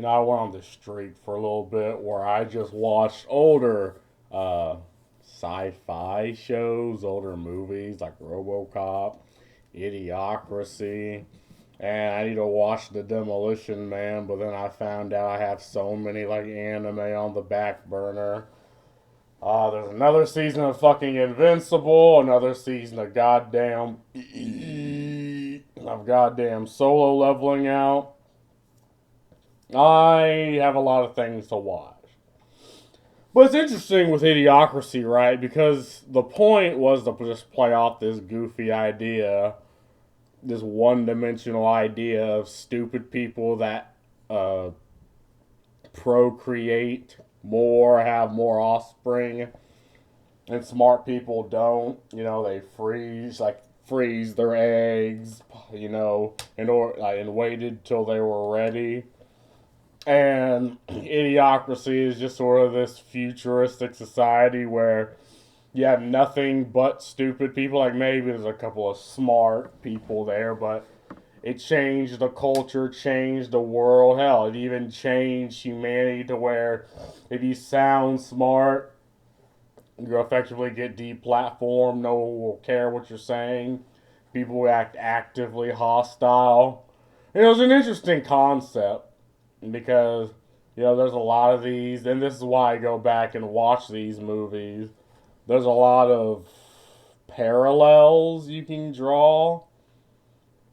I went on this streak for a little bit where I just watched older uh, sci-fi shows, older movies like RoboCop, Idiocracy, and I need to watch The Demolition Man. But then I found out I have so many like anime on the back burner. There's another season of fucking Invincible, another season of goddamn solo leveling out. I have a lot of things to watch. But it's interesting with Idiocracy, right? Because the point was to just play off this goofy idea, this one dimensional idea of stupid people that uh, procreate more, have more offspring, and smart people don't. They freeze their eggs, and waited till they were ready. And Idiocracy is just sort of this futuristic society where you have nothing but stupid people. Like maybe there's a couple of smart people there, but it changed the culture, changed the world. Hell, it even changed humanity to where if you sound smart, you effectively get deplatformed. No one will care what you're saying. People will act actively hostile. It was an interesting concept because there's a lot of these, and this is why I go back and watch these movies. There's a lot of parallels you can draw.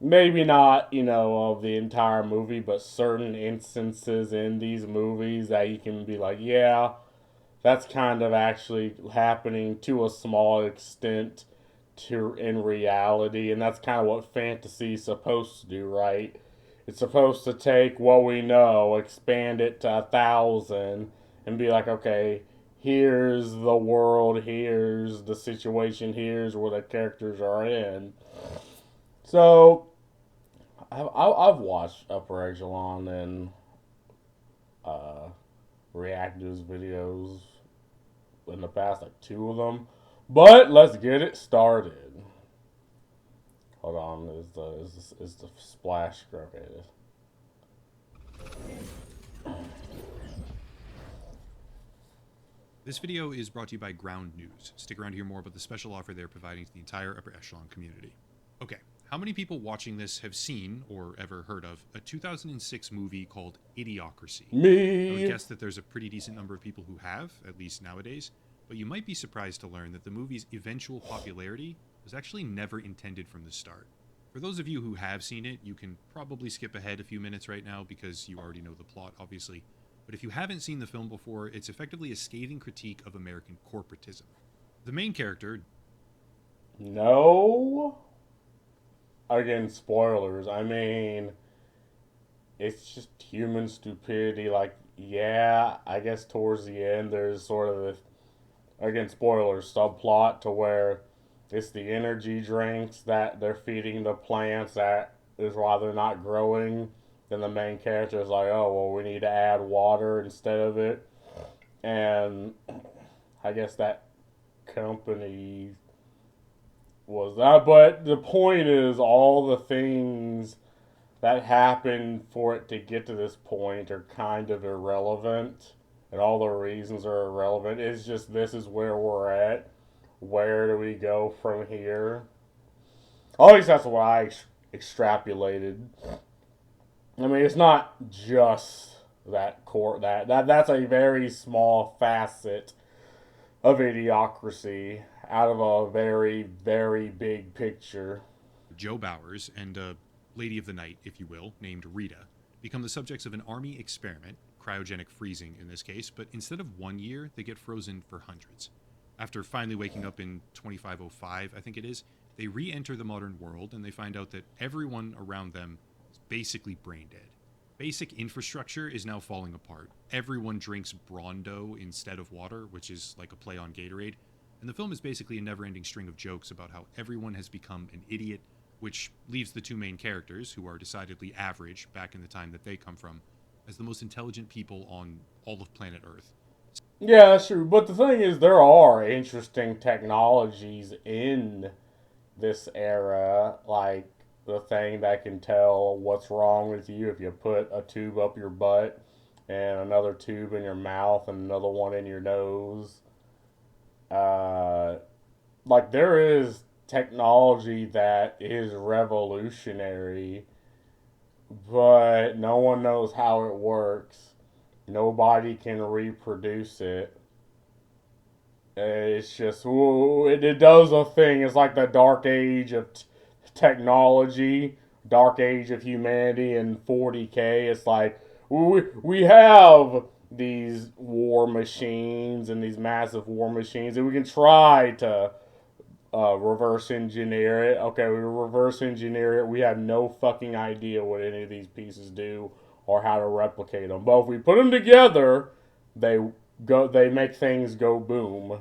Maybe not, of the entire movie, but certain instances in these movies that you can be like, yeah, that's kind of actually happening to a small extent to in reality, and that's kind of what fantasy is supposed to do, right? It's supposed to take what we know, expand it to 1,000, and be like, okay, here's the world, here's the situation, here's where the characters are in. So I've watched Upper Echelon and uh, Reactive's videos in the past, like two of them. But let's get it started. Hold on, is the splash okay? This video is brought to you by Ground News. Stick around to hear more about the special offer they're providing to the entire Upper Echelon community. Okay, how many people watching this have seen, or ever heard of, a 2006 movie called Idiocracy? I would Me. guess that there's a pretty decent number of people who have, at least nowadays, but you might be surprised to learn that the movie's eventual popularity was actually never intended from the start. For those of you who have seen it, you can probably skip ahead a few minutes right now because you already know the plot, obviously. But if you haven't seen the film before, it's effectively a scathing critique of American corporatism. The main character, No. Again, spoilers. I mean, it's just human stupidity. Like, yeah, I guess towards the end there's sort of this, again, spoilers, subplot to where it's the energy drinks that they're feeding the plants that is why they're not growing. Then the main character is like, oh, well, we need to add water instead of it. And I guess that company was that. But the point is, all the things that happened for it to get to this point are kind of irrelevant. And all the reasons are irrelevant. It's just this is where we're at. Where do we go from here? At least that's what I extrapolated. I mean, it's not just that core that's a very small facet of idiocracy out of a very very big picture. Joe Bowers, and a lady of the night, if you will, named Rita, become the subjects of an army experiment, cryogenic freezing in this case, but instead of 1 year, they get frozen for hundreds. After finally waking up in 2505, I think it is, they re enter the modern world and they find out that everyone around them is basically brain dead. Basic infrastructure is now falling apart. Everyone drinks Brondo instead of water, which is like a play on Gatorade. And the film is basically a never ending string of jokes about how everyone has become an idiot, which leaves the two main characters, who are decidedly average back in the time that they come from, as the most intelligent people on all of planet Earth. Yeah, that's true. But the thing is, there are interesting technologies in this era, like the thing that can tell what's wrong with you if you put a tube up your butt. and another tube in your mouth and another one in your nose. Uh, like there is technology that is revolutionary, but no one knows how it works. Nobody can reproduce it. It's just it does a thing. It's like the dark age of technology, dark age of humanity, and 40K. It's like we have these war machines and these massive war machines, and we can try to reverse engineer it. Okay, we reverse engineer it. We have no fucking idea what any of these pieces do or how to replicate them. But if we put them together, they they make things go boom.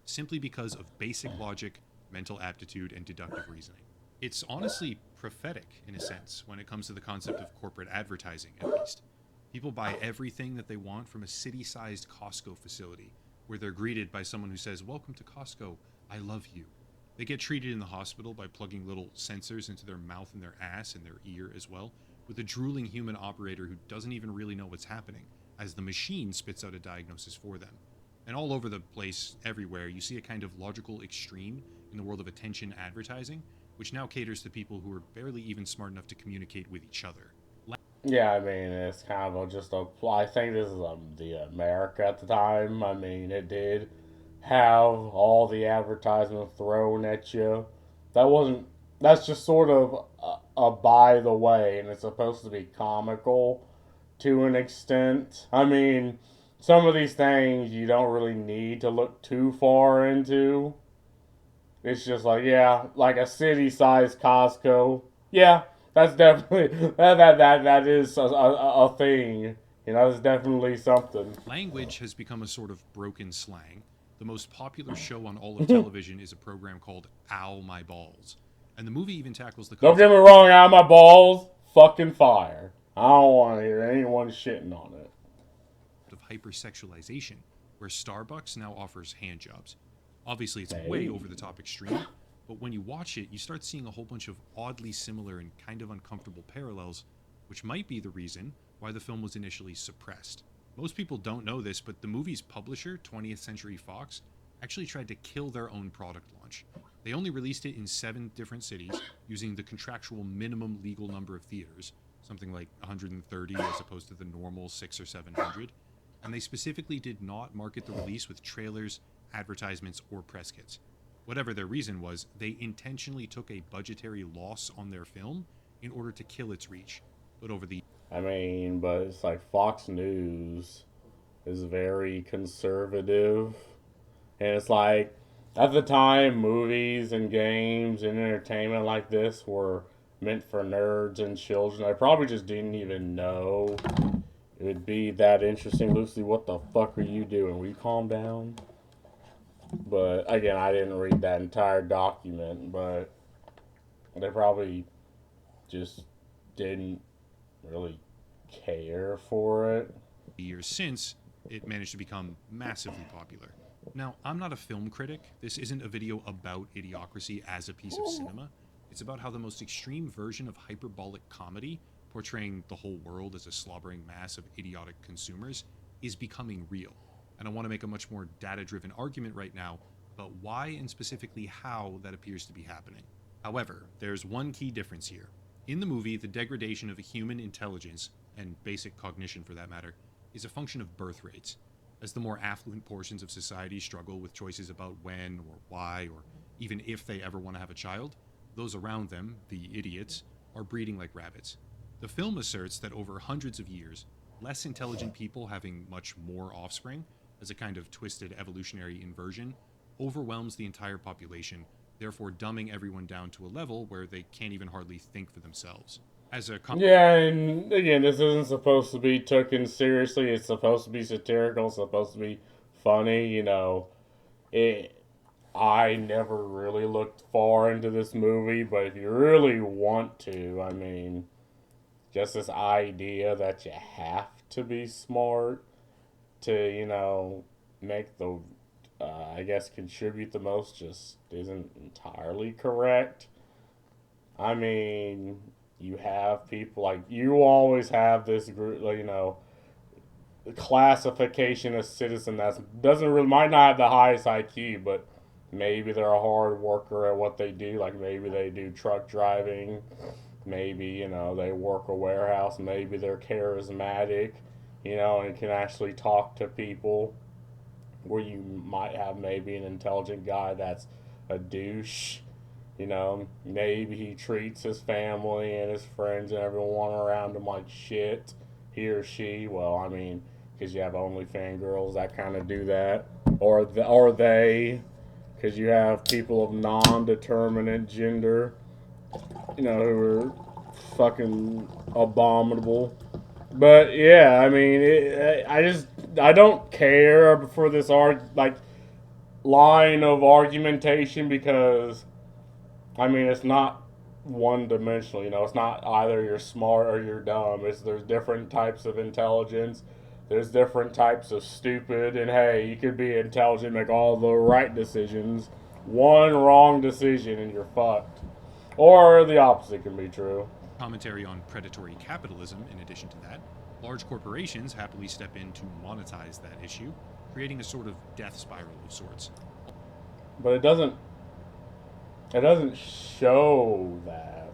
simply because of basic logic, mental aptitude, and deductive reasoning. It's honestly prophetic, in a sense, when it comes to the concept of corporate advertising, at least. People buy everything that they want from a city sized Costco facility, where they're greeted by someone who says, "Welcome to Costco, I love you." They get treated in the hospital by plugging little sensors into their mouth and their ass and their ear as well, with a drooling human operator who doesn't even really know what's happening, as the machine spits out a diagnosis for them. And all over the place, everywhere, you see a kind of logical extreme in the world of attention advertising, which now caters to people who are barely even smart enough to communicate with each other. Yeah, I mean, it's kind of just a. I think this is the America at the time. I mean, it did have all the advertisement thrown at you. That wasn't. That's just sort of a by the way, and it's supposed to be comical to an extent. I mean, some of these things you don't really need to look too far into. It's just like, yeah, like a city-sized Costco. Yeah, that's definitely that is a thing. You know, it's definitely something. Language has become a sort of broken slang. The most popular show on all of television is a program called Ow My Balls. And the movie even tackles the Don't get concept me wrong, out of my balls, fucking fire. I don't want to hear anyone shitting on it. of hypersexualization, where Starbucks now offers hand jobs. Obviously, it's way Hey. over the top extreme, but when you watch it, you start seeing a whole bunch of oddly similar and kind of uncomfortable parallels, which might be the reason why the film was initially suppressed. Most people don't know this, but the movie's publisher, 20th Century Fox, actually tried to kill their own product launch. They only released it in 7 different cities using the contractual minimum legal number of theaters, something like 130 as opposed to the normal 6 or 700, and they specifically did not market the release with trailers, advertisements, or press kits. Whatever their reason was, they intentionally took a budgetary loss on their film in order to kill its reach. But over the I mean, but it's like Fox News is very conservative. And it's like, at the time, movies and games and entertainment like this were meant for nerds and children. I probably just didn't even know it would be that interesting. Lucy, what the fuck are you doing? Will you calm down? But again, I didn't read that entire document, but they probably just didn't really care for it. years since, it managed to become massively popular. Now, I'm not a film critic. This isn't a video about idiocracy as a piece of cinema. It's about how the most extreme version of hyperbolic comedy, portraying the whole world as a slobbering mass of idiotic consumers, is becoming real. And I want to make a much more data driven argument right now about why and specifically how that appears to be happening. However, there's one key difference here. In the movie, the degradation of human intelligence, and basic cognition for that matter, is a function of birth rates. As the more affluent portions of society struggle with choices about when or why or even if they ever want to have a child, those around them, the idiots, are breeding like rabbits. The film asserts that over hundreds of years, less intelligent people having much more offspring, as a kind of twisted evolutionary inversion, overwhelms the entire population, therefore dumbing everyone down to a level where they can't even hardly think for themselves. As a Yeah, and again, this isn't supposed to be taken seriously. It's supposed to be satirical. It's supposed to be funny. You know, it. I never really looked far into this movie, but if you really want to, I mean, just this idea that you have to be smart to, make the, I guess, contribute the most just isn't entirely correct. I mean, you have people like you always have this group, classification of citizen that doesn't really might not have the highest IQ, but maybe they're a hard worker at what they do. Like maybe they do truck driving, maybe they work a warehouse, maybe they're charismatic, and can actually talk to people. Where you might have maybe an intelligent guy that's a douche. Maybe he treats his family and his friends and everyone around him like shit. He or she. Well, I mean, because you have OnlyFans girls that kind of do that, or they, because you have people of non-determinate gender, who are fucking abominable. But yeah, I mean, I don't care for this line of argumentation because I mean it's not one dimensional. It's not either you're smart or you're dumb. There's different types of intelligence. There's different types of stupid, and hey, you could be intelligent, make all the right decisions. One wrong decision and you're fucked. Or the opposite can be true. Commentary on predatory capitalism, in addition to that, large corporations happily step in to monetize that issue, creating a sort of death spiral of sorts. But it doesn't show that.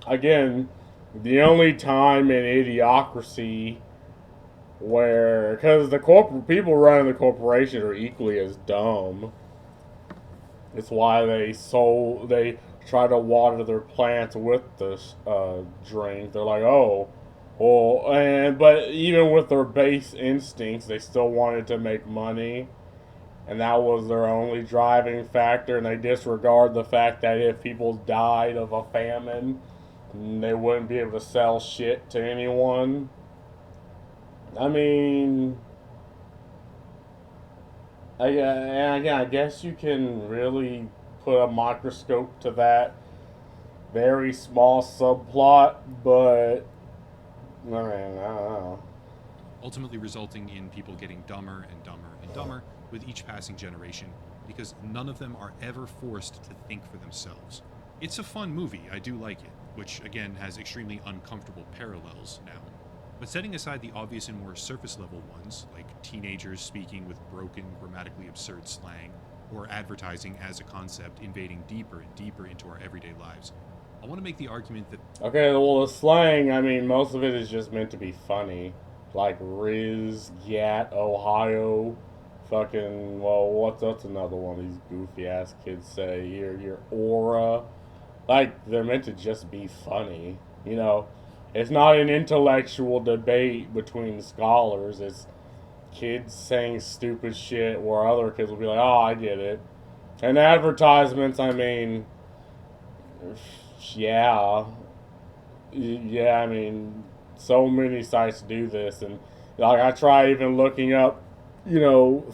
Again, the only time in Idiocracy where, because the people running the corporation are equally as dumb. It's why they try to water their plants with this drink. They're like, oh, well, but even with their base instincts, they still wanted to make money, and that was their only driving factor. And they disregard the fact that if people died of a famine, they wouldn't be able to sell shit to anyone. I mean, I guess you can really put a microscope to that very small subplot, but I mean, I don't know. Ultimately resulting in people getting dumber and dumber and dumber with each passing generation, because none of them are ever forced to think for themselves. It's a fun movie, I do like it, which again has extremely uncomfortable parallels now. But setting aside the obvious and more surface level ones, like teenagers speaking with broken, grammatically absurd slang, or advertising as a concept invading deeper and deeper into our everyday lives, I want to make the argument that... Okay, well, the slang, I mean, most of it is just meant to be funny. Like Riz, Gat, Ohio, fucking, well, what's another one these goofy ass kids say? Your aura. Like, they're meant to just be funny. It's not an intellectual debate between scholars. It's kids saying stupid shit where other kids will be like, oh, I get it. And advertisements, I mean, yeah. Yeah, I mean, so many sites do this. And, like, I try even looking up,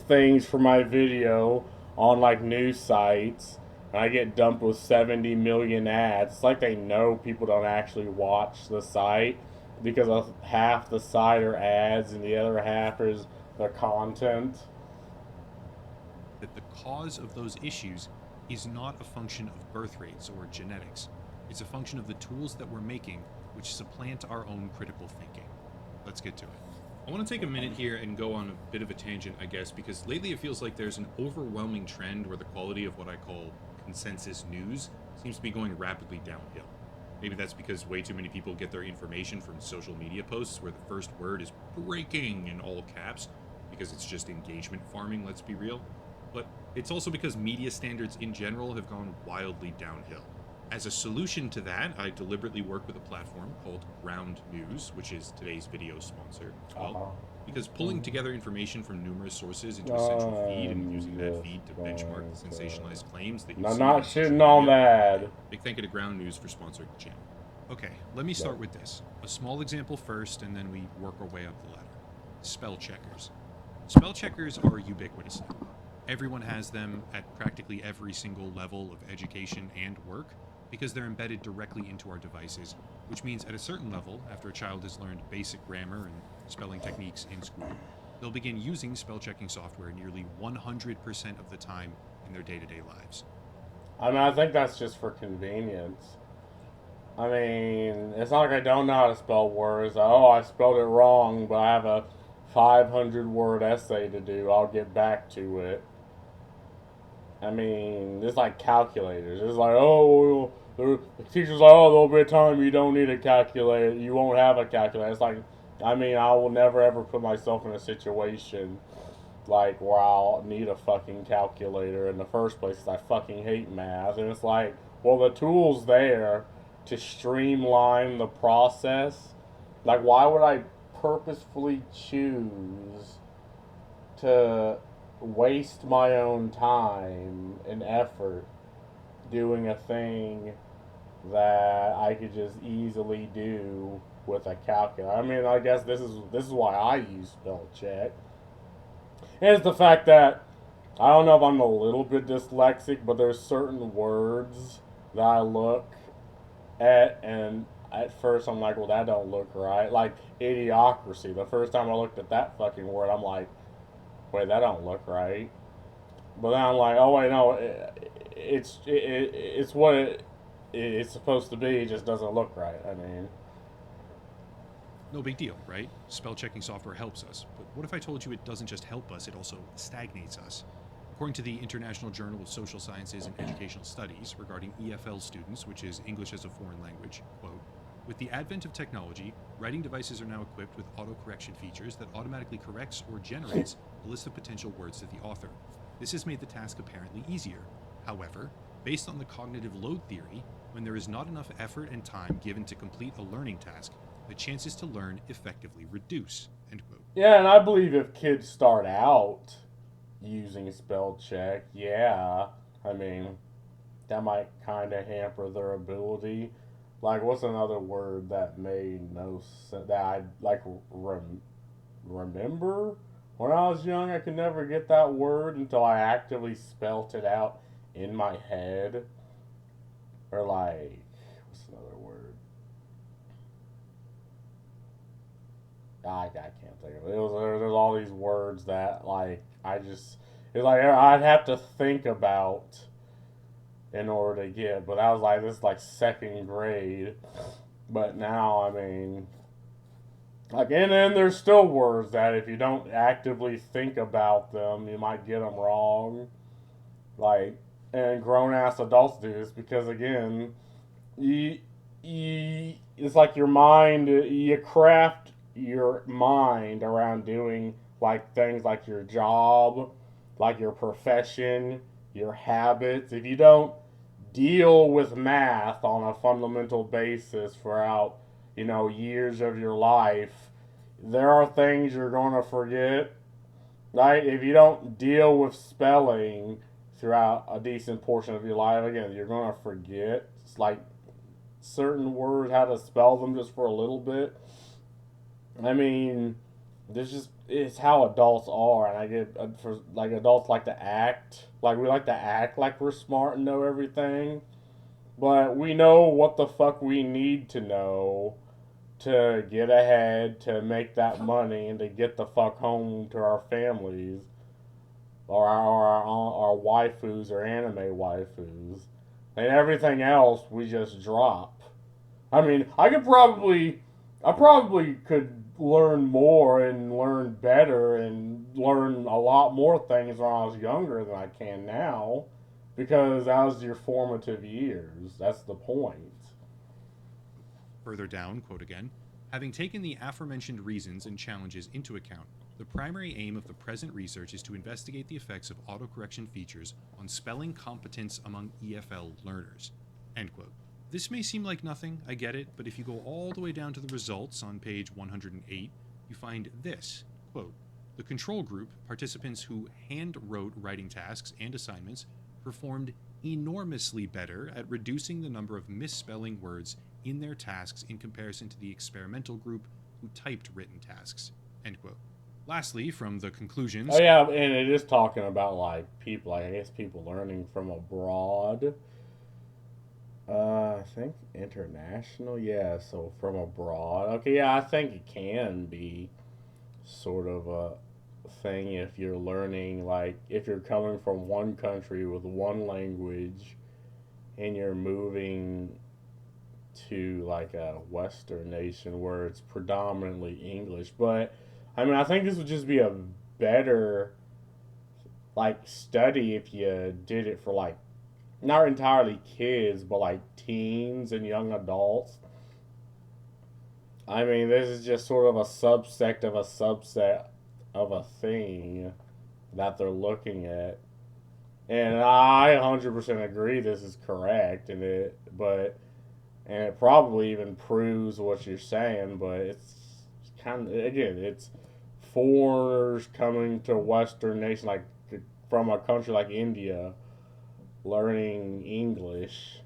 things for my video on, like, news sites. And I get dumped with 70 million ads. It's like they know people don't actually watch the site because of half the site are ads and the other half is the content. That the cause of those issues is not a function of birth rates or genetics. It's a function of the tools that we're making, which supplant our own critical thinking. Let's get to it. I want to take a minute here and go on a bit of a tangent, I guess, because lately it feels like there's an overwhelming trend where the quality of what I call consensus news seems to be going rapidly downhill. Maybe that's because way too many people get their information from social media posts where the first word is breaking in all caps, because it's just engagement farming, let's be real. But it's also because media standards in general have gone wildly downhill. As a solution to that, I deliberately work with a platform called Ground News, which is today's video sponsor as well. Because pulling together information from numerous sources into a central feed and using that feed to benchmark the sensationalized claims that you see. I'm not shitting on that. Big thank you to Ground News for sponsoring the channel. Okay, let me start with this. A small example first, and then we work our way up the ladder. Spell checkers. Spell checkers are ubiquitous now. Everyone has them at practically every single level of education and work, because they're embedded directly into our devices, which means at a certain level, after a child has learned basic grammar and spelling techniques in school, they'll begin using spell-checking software nearly 100% of the time in their day-to-day lives. I mean, I think that's just for convenience. I mean, it's not like I don't know how to spell words. Oh, I spelled it wrong, but I have a 500 word essay to do. I'll get back to it. I mean, it's like calculators. It's like, oh, the teacher's like, oh, there'll be a time you don't need a calculator. You won't have a calculator. It's like, I mean, I will never ever put myself in a situation like where I'll need a fucking calculator in the first place because I fucking hate math. And it's like, well, the tool's there to streamline the process. Like, why would I purposefully choose to waste my own time and effort doing a thing that I could just easily do with a calculator? I mean, I guess this is why I use spell check. And it's the fact that I don't know if I'm a little bit dyslexic, but there's certain words that I look at and at first I'm like, well, that don't look right. Like idiocracy. The first time I looked at that fucking word, I'm like, wait, that don't look right. But then I'm like, oh wait, no, it's what it's supposed to be. It just doesn't look right. I mean, No big deal, right? Spell checking software helps us. But what if I told you it doesn't just help us, it also stagnates us? According to the International Journal of Social Sciences and Educational Studies regarding EFL students, which is English as a foreign language, quote, with the advent of technology, writing devices are now equipped with autocorrection features that automatically corrects or generates a list of potential words to the author. This has made the task apparently easier. However, based on the cognitive load theory, when there is not enough effort and time given to complete a learning task, the chances to learn effectively reduce. End quote. yeah, and I believe if kids start out using spell check, yeah, I mean, that might kind of hamper their ability. Like, what's another word that made no sense that I like remember? When I was young, I could never get that word until I actively spelt it out in my head. Or like, what's another word? I can't think of it. There's all these words that like it's like I'd have to think about in order to get. But that was like this is like second grade. But now I mean, like, and then there's still words that if you don't actively think about them, you might get them wrong. Like, and grown ass adults do this because again, it's like your mind, you craft your mind around doing like things like your job, like your profession, your habits. If you don't deal with math on a fundamental basis throughout, years of your life, there are things you're going to forget, right? If you don't deal with spelling throughout a decent portion of your life, again, you're going to forget. It's like certain words, how to spell them just for a little bit. I mean, it's how adults are, and I get for like adults like to act like we like to act like we're smart and know everything, but we know what the fuck we need to know to get ahead, to make that money, and to get the fuck home to our families, or our waifus or anime waifus, and everything else we just drop. I mean, I probably could learn more and learn better and learn a lot more things when I was younger than I can now, because that was your formative years. That's the point. Further down, quote again, having taken the aforementioned reasons and challenges into account, the primary aim of the present research is to investigate the effects of autocorrection features on spelling competence among EFL learners. End quote. This may seem like nothing, I get it, but if you go all the way down to the results on page 108, you find this, quote, the control group, participants who hand wrote writing tasks and assignments, performed enormously better at reducing the number of misspelling words in their tasks in comparison to the experimental group who typed written tasks, end quote. Lastly, from the conclusions... Oh yeah, and it is talking about like people, I guess people learning from abroad. I think international, yeah, so from abroad. Okay, yeah, I think it can be sort of a thing if you're learning, like, if you're coming from one country with one language and you're moving to, like, a Western nation where it's predominantly English. But I mean, I think this would just be a better like study if you did it for like not entirely kids, but like teens and young adults. I mean, this is just sort of a subset of a thing that they're looking at. And I 100% agree this is correct, and it probably even proves what you're saying, but it's kind of, again, it's foreigners coming to a Western nation, like from a country like India, learning English.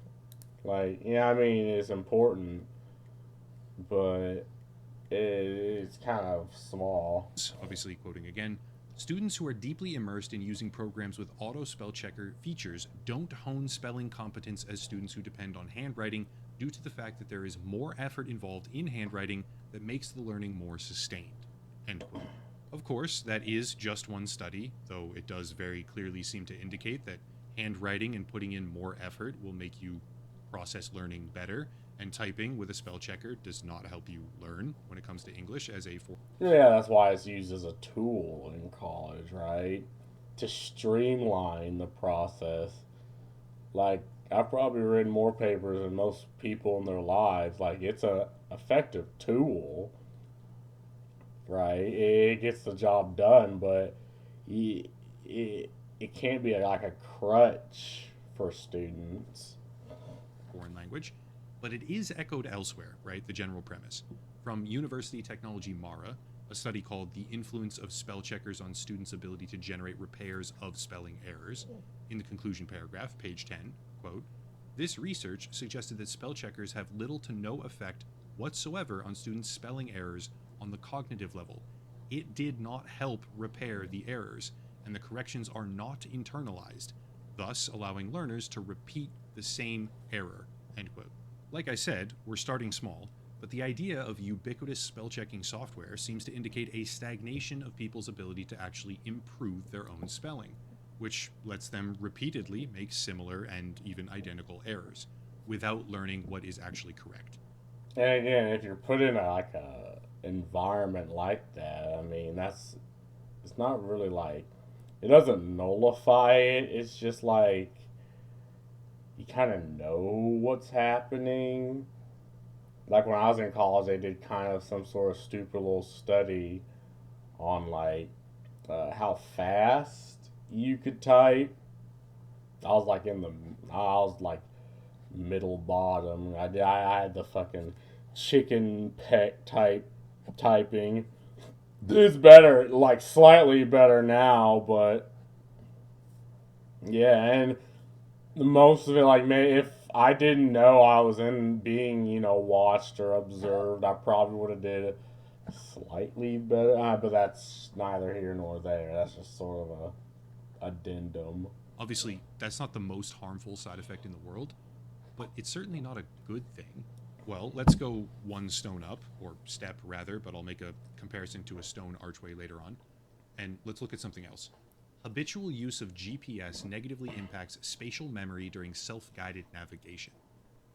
Like, yeah, I mean, it's important, but it's kind of small. Obviously, quoting again, students who are deeply immersed in using programs with auto spell checker features don't hone spelling competence as students who depend on handwriting due to the fact that there is more effort involved in handwriting that makes the learning more sustained. End quote. Of course, that is just one study, though it does very clearly seem to indicate that handwriting and putting in more effort will make you process learning better, and typing with a spell checker does not help you learn when it comes to English as a foreign. Yeah, that's why it's used as a tool in college, right? To streamline the process. Like, I've probably written more papers than most people in their lives. Like, it's a effective tool, right? It gets the job done, but it, it can't be like a crutch for students. Language, but it is echoed elsewhere, right? The general premise. From University Technology Mara, a study called The Influence of Spell Checkers on Students' Ability to Generate Repairs of Spelling Errors, in the conclusion paragraph, page 10, quote, this research suggested that spell checkers have little to no effect whatsoever on students' spelling errors on the cognitive level. It did not help repair the errors, and the corrections are not internalized, thus allowing learners to repeat the same error. End quote. Like I said, we're starting small, but the idea of ubiquitous spell checking software seems to indicate a stagnation of people's ability to actually improve their own spelling, which lets them repeatedly make similar and even identical errors without learning what is actually correct. And again, if you're put in like a environment like that, I mean, it's not really like it doesn't nullify it. It's just like you kind of know what's happening. Like when I was in college, they did kind of some sort of stupid little study on like how fast you could type. I was like middle bottom. I had the fucking chicken peck typing. It's better, like slightly better now, but yeah, and most of it, like, man, if I didn't know I was in being, watched or observed, I probably would have did it slightly better. But that's neither here nor there. That's just sort of a addendum. Obviously, that's not the most harmful side effect in the world, but it's certainly not a good thing. Well, let's go one stone up, or step rather, but I'll make a comparison to a stone archway later on. And let's look at something else. Habitual use of GPS negatively impacts spatial memory during self guided navigation.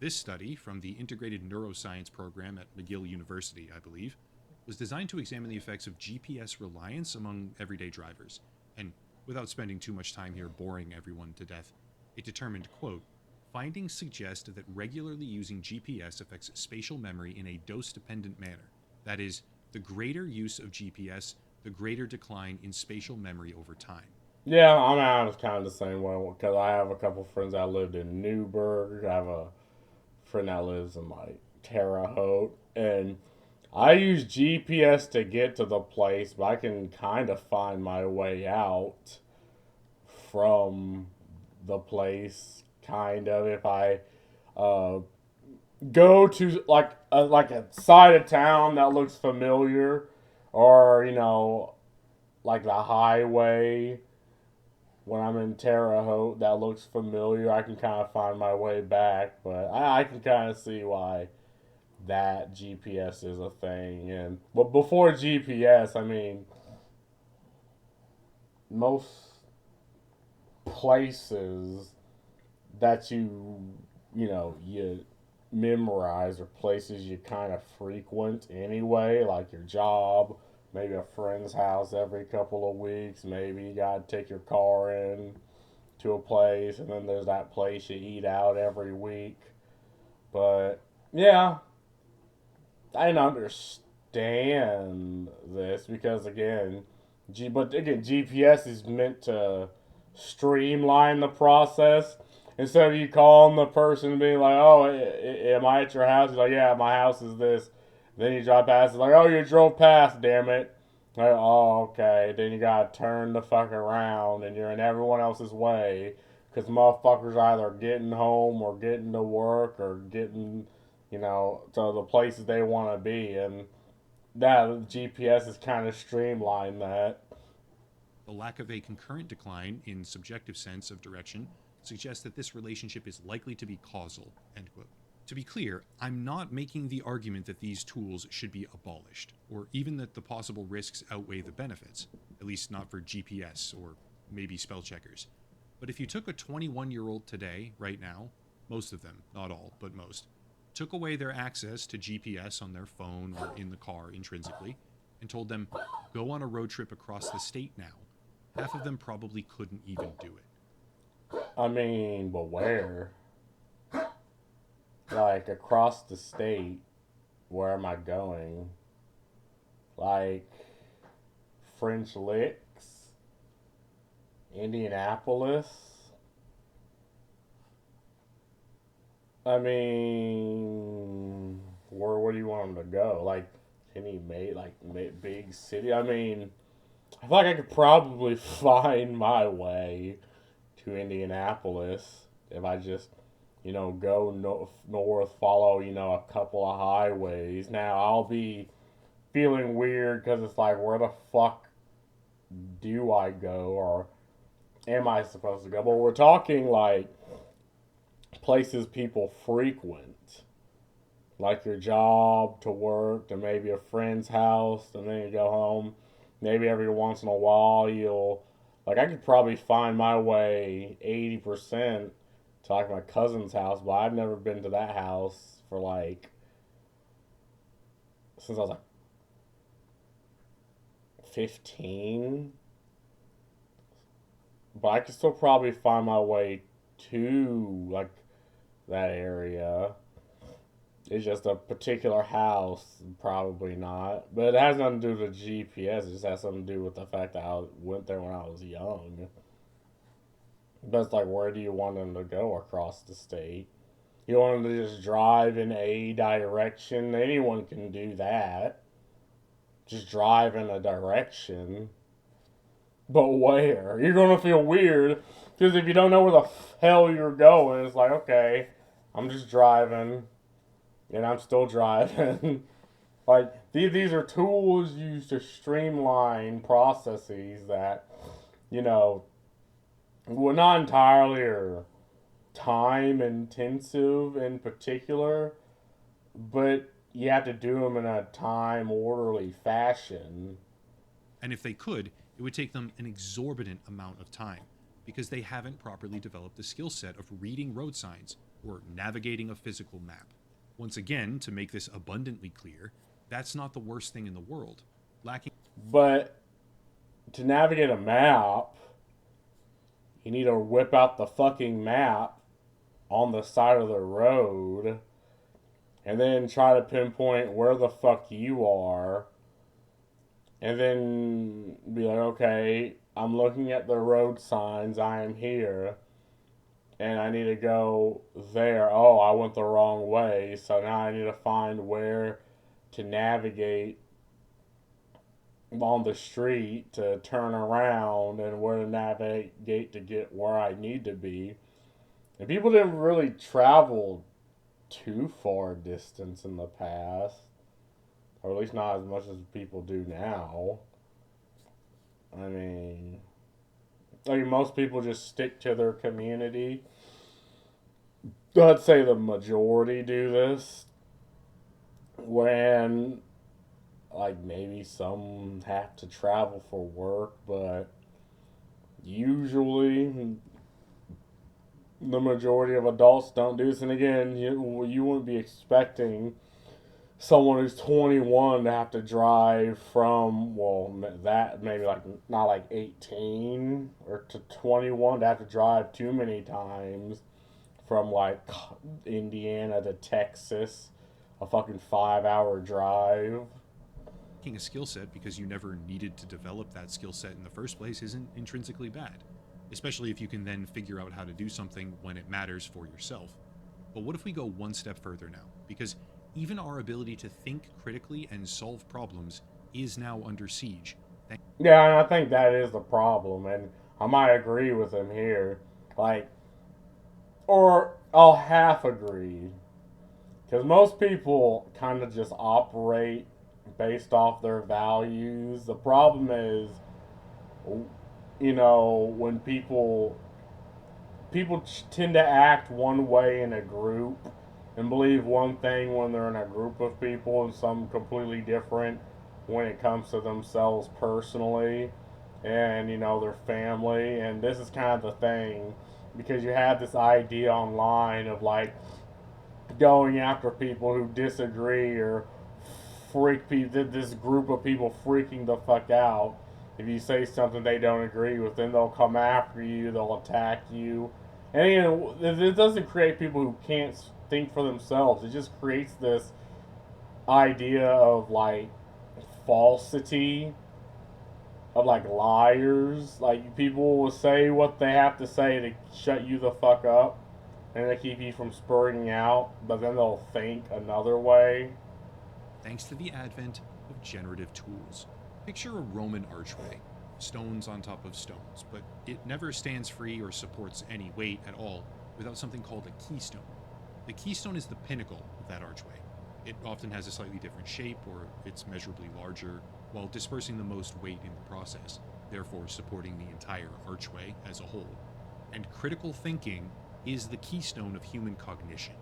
This study, from the Integrated Neuroscience Program at McGill University, I believe, was designed to examine the effects of GPS reliance among everyday drivers. And without spending too much time here boring everyone to death, it determined, quote, findings suggest that regularly using GPS affects spatial memory in a dose-dependent manner. That is, the greater use of GPS, the greater decline in spatial memory over time. Yeah, I was kind of the same way because I have a couple friends that lived in Newburgh. I have a friend that lives in like Terre Haute, and I use GPS to get to the place, but I can kind of find my way out from the place, kind of, if I uh, go to like a side of town that looks familiar, or like the highway when I'm in Terre Haute that looks familiar. I can kind of find my way back, but I can kind of see why that GPS is a thing. And but before GPS, I mean, most places that you memorize are places you kind of frequent anyway, like your job, maybe a friend's house every couple of weeks. Maybe you gotta take your car in to a place, and then there's that place you eat out every week. But yeah, I didn't understand this because but again, GPS is meant to streamline the process. Instead of you calling the person and being like, "Oh, am I at your house?" He's like, "Yeah, my house is this." Then you drive past, it's like, "Oh, you drove past, damn it." Like, oh, okay. Then you gotta turn the fuck around and you're in everyone else's way because motherfuckers either getting home or getting to work or getting, to the places they want to be. And that GPS has kind of streamlined that. The lack of a concurrent decline in subjective sense of direction suggests that this relationship is likely to be causal. End quote. To be clear, I'm not making the argument that these tools should be abolished, or even that the possible risks outweigh the benefits, at least not for GPS or maybe spell checkers. But if you took a 21-year-old today, right now, most of them, not all, but most, took away their access to GPS on their phone or in the car intrinsically, and told them, go on a road trip across the state now, half of them probably couldn't even do it. I mean, but where? Like, across the state, where am I going? Like, French Licks? Indianapolis? I mean, where do you want them to go? Like, any big city? I mean, I feel like I could probably find my way to Indianapolis if I just, go north, follow, a couple of highways. Now, I'll be feeling weird because it's like, where the fuck do I go or am I supposed to go? But we're talking like places people frequent, like your job to work to maybe a friend's house, and then you go home. Maybe every once in a while I could probably find my way 80% to like my cousin's house, but I've never been to that house for like since I was like 15. But I could still probably find my way to like that area. It's just a particular house, probably not. But it has nothing to do with GPS. It just has something to do with the fact that I went there when I was young. But it's like, where do you want them to go across the state? You want them to just drive in a direction? Anyone can do that. Just drive in a direction. But where? You're gonna feel weird because if you don't know where the hell you're going, it's like, okay, I'm just driving and I'm still driving. Like these are tools used to streamline processes that well, not entirely are time intensive in particular, but you have to do them in a time orderly fashion. And if they could, it would take them an exorbitant amount of time because they haven't properly developed the skill set of reading road signs or navigating a physical map. Once again, to make this abundantly clear, that's not the worst thing in the world. Lacking. But to navigate a map, you need to whip out the fucking map on the side of the road and then try to pinpoint where the fuck you are. And then be like, okay, I'm looking at the road signs, I am here. And I need to go there. Oh, I went the wrong way. So now I need to find where to navigate on the street to turn around and where to navigate to get where I need to be. And people didn't really travel too far distance in the past, or at least not as much as people do now. I mean, most people just stick to their community. I'd say the majority do this. When, maybe some have to travel for work, but usually the majority of adults don't do this. And again, you wouldn't be expecting someone who's 21 to have to drive from, well, that maybe like not like 18 or to 21 to have to drive too many times from like Indiana to Texas, a fucking 5 hour drive. Taking a skill set because you never needed to develop that skill set in the first place isn't intrinsically bad, especially if you can then figure out how to do something when it matters for yourself. But what if we go one step further now? Because even our ability to think critically and solve problems is now under siege. Yeah, and I think that is the problem, and I might agree with him here. Like, or I'll half agree. Because most people kind of just operate based off their values. The problem is, when people tend to act one way in a group and believe one thing when they're in a group of people and some completely different when it comes to themselves personally and their family. And this is kind of the thing, because you have this idea online of like going after people who disagree or freak people, this group of people freaking the fuck out. If you say something they don't agree with, then they'll come after you, they'll attack you. And it doesn't create people who can't think for themselves. It just creates this idea of like falsity, of like liars. Like people will say what they have to say to shut you the fuck up and to keep you from spurting out, but then they'll think another way. Thanks to the advent of generative tools. Picture a Roman archway, stones on top of stones, but it never stands free or supports any weight at all without something called a keystone. The keystone is the pinnacle of that archway. It often has a slightly different shape or it's measurably larger, while dispersing the most weight in the process, therefore supporting the entire archway as a whole. And critical thinking is the keystone of human cognition.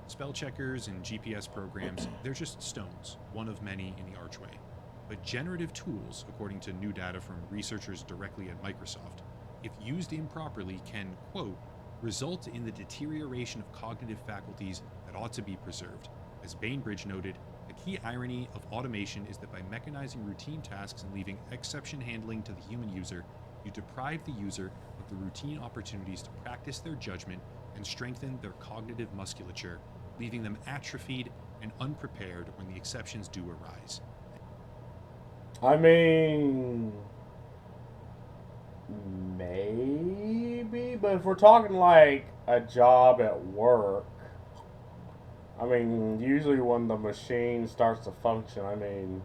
Spell checkers and GPS programs, they're just stones, one of many in the archway. But generative tools, according to new data from researchers directly at Microsoft, if used improperly, can, quote, result in the deterioration of cognitive faculties that ought to be preserved. As Bainbridge noted, the key irony of automation is that by mechanizing routine tasks and leaving exception handling to the human user, you deprive the user of the routine opportunities to practice their judgment and strengthen their cognitive musculature, leaving them atrophied and unprepared when the exceptions do arise. I mean, maybe, but if we're talking like a job at work, I mean, usually when the machine starts to function, I mean,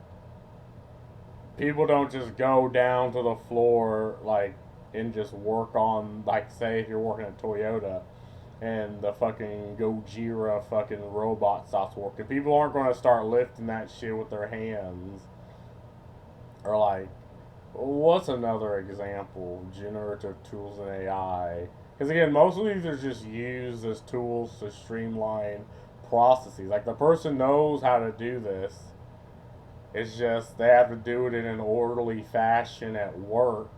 people don't just go down to the floor like and just work on, like, say if you're working at Toyota and the fucking Gojira fucking robot stops working. People aren't going to start lifting that shit with their hands. Or like, what's another example? Generative tools and AI. Because again, most of these are just used as tools to streamline processes. Like the person knows how to do this. It's just they have to do it in an orderly fashion at work,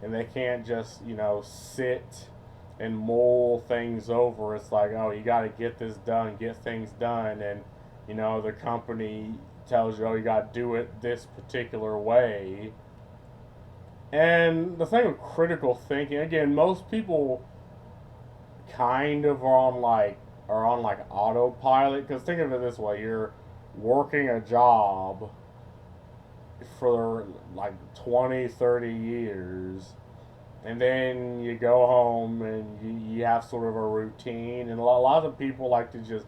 and they can't just sit and mull things over. It's like, oh, you got to get this done, get things done, and the company tells you, oh, you got to do it this particular way. And the thing with critical thinking, again, most people kind of are on like autopilot, because think of it this way: you're working a job for like 20, 30 years, and then you go home and you have sort of a routine, and a lot of people like to just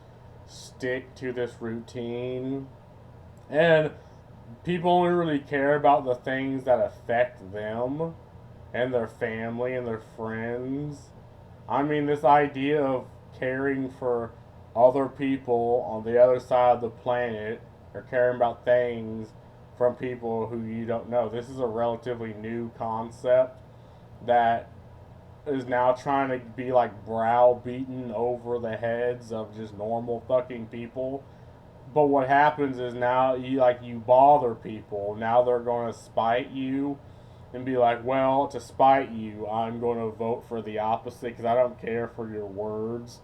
stick to this routine, and people only really care about the things that affect them and their family and their friends. I mean, this idea of caring for other people on the other side of the planet, or caring about things from people who you don't know, this is a relatively new concept that is now trying to be like browbeaten over the heads of just normal fucking people. But what happens is now you bother people. Now they're going to spite you and be like, well, to spite you, I'm going to vote for the opposite because I don't care for your words.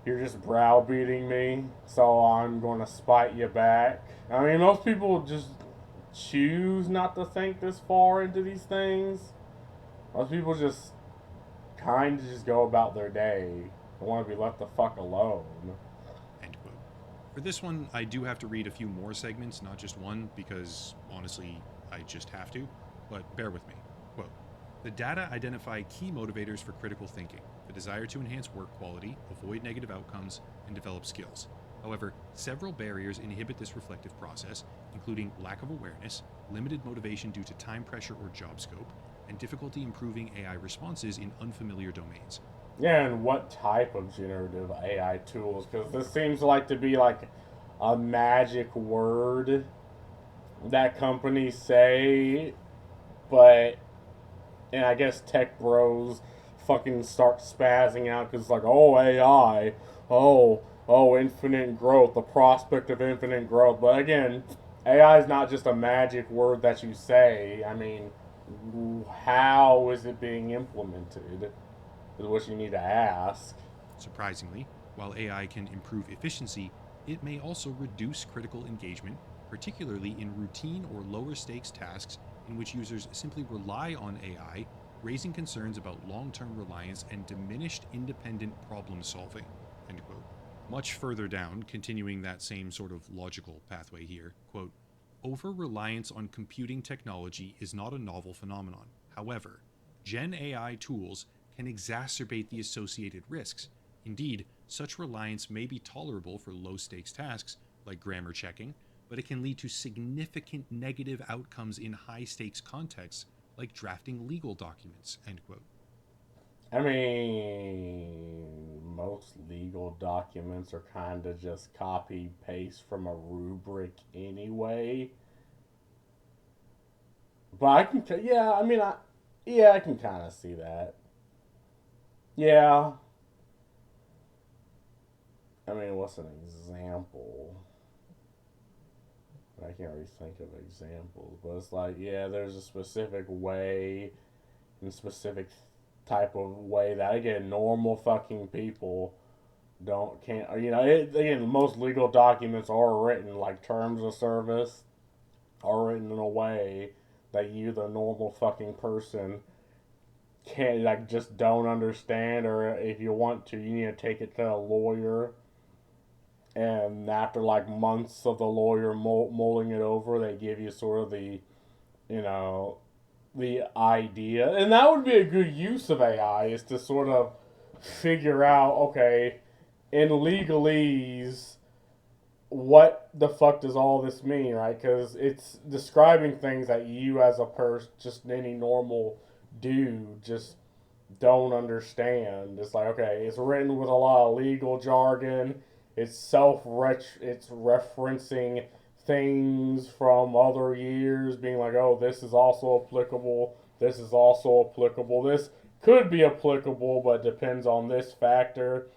You're just browbeating me, so I'm going to spite you back. I mean, most people just choose not to think this far into these things. Most people just kind of just go about their day and want to be left the fuck alone. End quote. For this one, I do have to read a few more segments, not just one, because honestly, I just have to. But bear with me. Quote: the data identify key motivators for critical thinking, the desire to enhance work quality, avoid negative outcomes, and develop skills. However, several barriers inhibit this reflective process, including lack of awareness, limited motivation due to time pressure or job scope, and difficulty improving AI responses in unfamiliar domains. Yeah, and what type of generative AI tools? Because this seems like to be like a magic word that companies say, but and I guess tech bros fucking start spazzing out because it's like, oh AI, oh infinite growth, the prospect of infinite growth. But again, AI is not just a magic word that you say. I mean, how is it being implemented? Is what you need to ask. Surprisingly, while AI can improve efficiency, it may also reduce critical engagement, particularly in routine or lower stakes tasks in which users simply rely on AI, raising concerns about long term reliance and diminished independent problem solving. End quote. Much further down, continuing that same sort of logical pathway here, quote, over reliance on computing technology is not a novel phenomenon. However, Gen AI tools can exacerbate the associated risks. Indeed, such reliance may be tolerable for low stakes tasks like grammar checking, but it can lead to significant negative outcomes in high stakes contexts like drafting legal documents. End quote. I mean, most legal documents are kind of just copy paste from a rubric anyway. But I can, yeah, I mean, yeah, I can kind of see that. Yeah, I mean, what's an example? I can't really think of examples, but it's like, yeah, there's a specific way and specific type of way that again normal fucking people don't can't again most legal documents are written like terms of service are written in a way that you the normal fucking person can't like just don't understand, or if you want to you need to take it to a lawyer, and after like months of the lawyer mulling it over they give you sort of the you know the idea, and that would be a good use of AI is to sort of figure out okay in legalese what the fuck does all this mean, right? Because it's describing things that you as a person, just any normal dude, just don't understand. It's like okay, it's written with a lot of legal jargon. It's referencing things from other years, being like, oh, this is also applicable. This is also applicable. This could be applicable, but depends on this factor.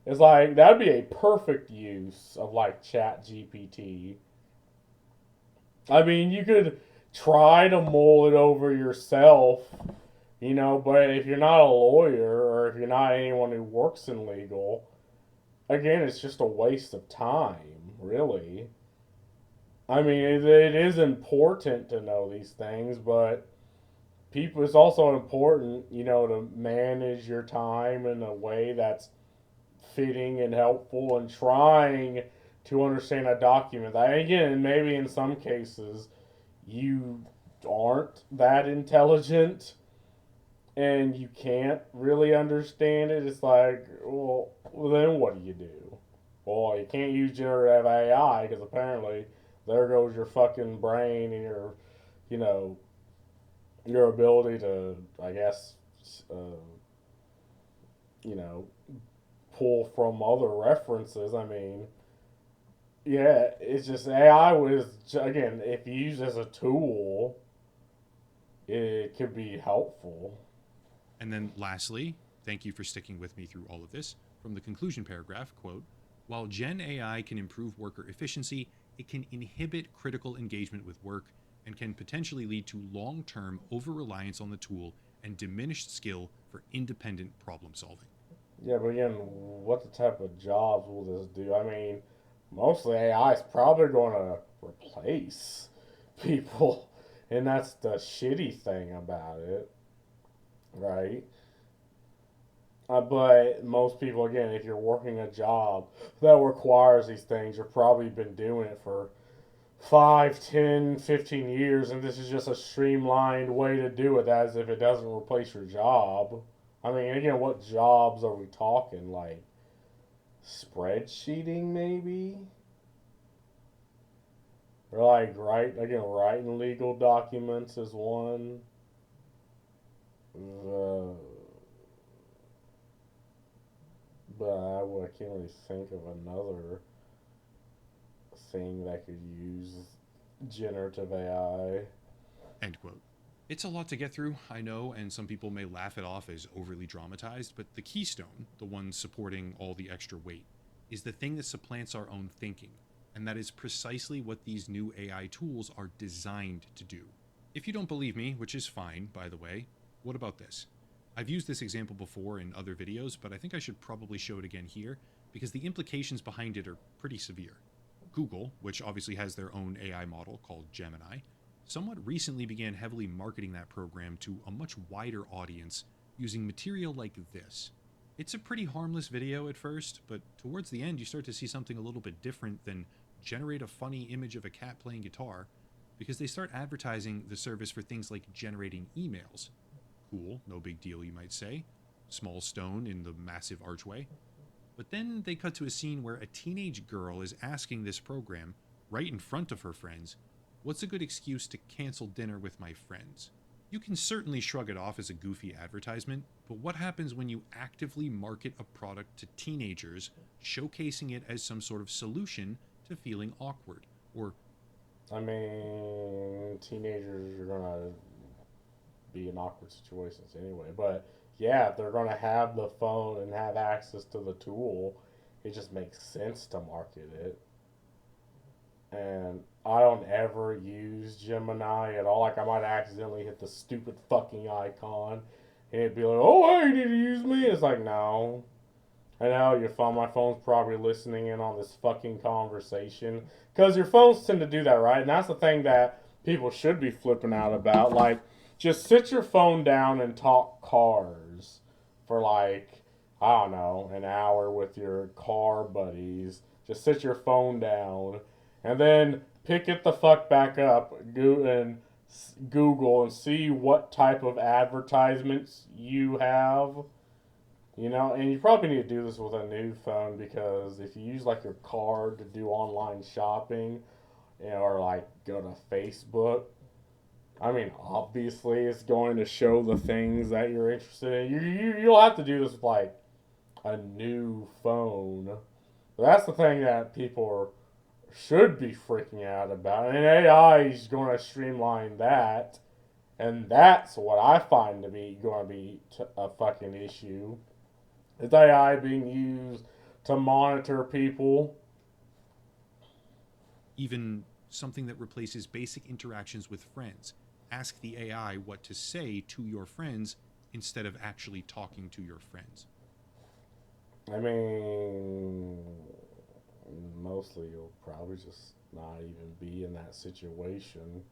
It's like that'd be a perfect use of like Chat GPT. I mean, you could try to mull it over yourself, but if you're not a lawyer or if you're not anyone who works in legal, again, it's just a waste of time, really. I mean, it is important to know these things, but people, it's also important, to manage your time in a way that's fitting and helpful and trying to understand a document. That, again, maybe in some cases you aren't that intelligent and you can't really understand it. It's like, well then what do you do? Well, you can't use generative AI because apparently there goes your fucking brain and you know, your ability to, I guess, uh, you know, pull from other references. I mean, yeah, it's just AI was again, if used as a tool, it could be helpful. And then lastly, thank you for sticking with me through all of this. From the conclusion paragraph, quote, while Gen AI can improve worker efficiency, it can inhibit critical engagement with work and can potentially lead to long term over reliance on the tool and diminished skill for independent problem solving. Yeah, but again, what the type of jobs will this do? I mean, mostly AI is probably going to replace people, and that's the shitty thing about it, right? But most people, again, if you're working a job that requires these things, you've probably been doing it for 5, 10, 15 years, and this is just a streamlined way to do it as if it doesn't replace your job. I mean, again, what jobs are we talking? Like spreadsheeting, maybe? Or like writing legal documents is one. Uh, but I can't really think of another thing that could use generative AI. End quote. It's a lot to get through, I know, and some people may laugh it off as overly dramatized, but the keystone, the one supporting all the extra weight, is the thing that supplants our own thinking, and that is precisely what these new AI tools are designed to do. If you don't believe me, which is fine, by the way, what about this? I've used this example before in other videos, but I think I should probably show it again here because the implications behind it are pretty severe. Google, which obviously has their own AI model called Gemini, somewhat recently began heavily marketing that program to a much wider audience using material like this. It's a pretty harmless video at first, but towards the end you start to see something a little bit different than generate a funny image of a cat playing guitar, because they start advertising the service for things like generating emails. Cool, no big deal, you might say. Small stone in the massive archway. But then they cut to a scene where a teenage girl is asking this program, right in front of her friends, what's a good excuse to cancel dinner with my friends? You can certainly shrug it off as a goofy advertisement, but what happens when you actively market a product to teenagers, showcasing it as some sort of solution to feeling awkward? Or, I mean, teenagers are gonna be in awkward situations anyway. But yeah, if they're gonna have the phone and have access to the tool, it just makes sense to market it. And I don't ever use Gemini at all. Like I might accidentally hit the stupid fucking icon, and it'd be like, "Oh, hey, did you use me?" It's like, no. I know your phone. My phone's probably listening in on this fucking conversation because your phones tend to do that, right? And that's the thing that people should be flipping out about. Like, just sit your phone down and talk cars for like I don't know an hour with your car buddies. Just sit your phone down and then pick it the fuck back up and Google and see what type of advertisements you have, and you probably need to do this with a new phone because if you use like your card to do online shopping, or like go to Facebook, I mean, obviously it's going to show the things that you're interested in. You'll have to do this with like a new phone. But that's the thing that people should be freaking out about. And AI is going to streamline that. And that's what I find to be going to be a fucking issue. Is AI being used to monitor people? even something that replaces basic interactions with friends. Ask the AI what to say to your friends instead of actually talking to your friends. I mean, mostly you'll probably just not even be in that situation.